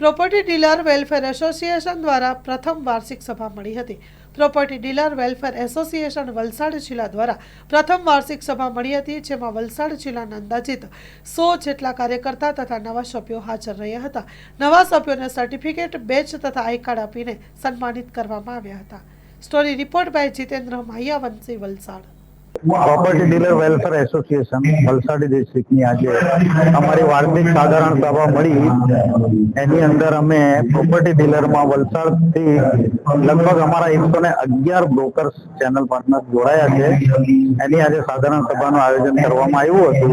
Property dealer welfare association દ્વારા પ્રથમ વાર્ષિક સભા મળી હતી। Property dealer welfare association Valsad જિલ્લા દ્વારા પ્રથમ વાર્ષિક સભા મળી હતી, જેમાં વલસાડ જિલ્લાના અંદાજિત 100 જેટલા કાર્યકર્તા તથા નવા સભ્યો હાજર રહ્યા હતા। નવા સભ્યોને સર્ટિફિકેટ, બેચ તથા આઈ કાર્ડ આપીને સન્માનિત કરવામાં આવ્યા હતા। Story report by Jitendra Mahiyavanshi, Valsad. Property dealer welfare association Valsad ડિસ્ટ્રિક્ટની આજે અમારી વાર્ષિક સાધારણ સભા મળી। એની અંદર અમે પ્રોપર્ટી ડીલરમાં વલસાડથી લગભગ અમારા 111 બ્રોકર્સ ચેનલ પાર્ટનર જોડાયા છે। એની આજે સાધારણ સભાનું આયોજન કરવામાં આવ્યું હતું।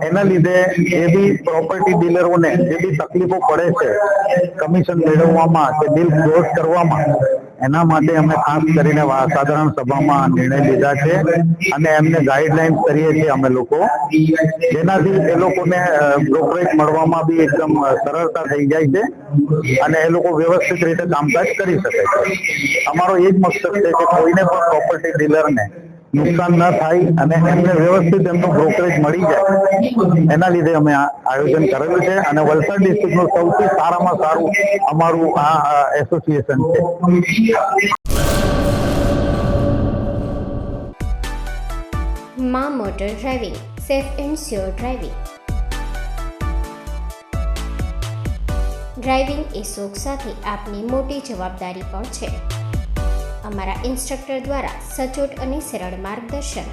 એના લીધે જે બી પ્રોપર્ટી ડીલરોને જે બી તકલીફો પડે છે કમિશન મેળવવામાં કે ડીલ ક્લોઝ કરવામાં, એના માટે અમે ખાસ કરીને સાધારણ સભામાં નિર્ણય લીધા છે અને એમને ગાઈડલાઇન્સ કરીએ છીએ અમે લોકો, જેનાથી એ લોકોને બ્રોકરેજ મળવામાં બી એકદમ સરળતા થઈ જાય છે અને એ લોકો વ્યવસ્થિત રીતે કામકાજ કરી શકે છે। અમારો એ જ મકસદ છે કે કોઈને પણ પ્રોપર્ટી ડીલરને નુકસાન ન થાય અને એમને વ્યવસ્થિત એમનું બ્રોકરેજ મળી જાય, એના લીધે અમે આ આયોજન કરેલું છે અને વલસાડ ડિસ્ટ્રિક્ટનું સૌથી સારામાં સારું અમારું આ એસોસિએશન છે। માં motor driving, safe and sure driving. Driving એ શોખ સાથે આપની મોટી જવાબદારી પણ છે। અમારા ઇન્સ્ટ્રક્ટર દ્વારા સચોટ અને સરળ માર્ગદર્શન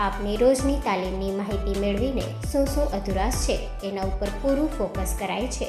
આપની રોજની તાલીમની માહિતી મેળવીને શું અધુરાશ છે એના ઉપર પૂરું ફોકસ કરાય છે।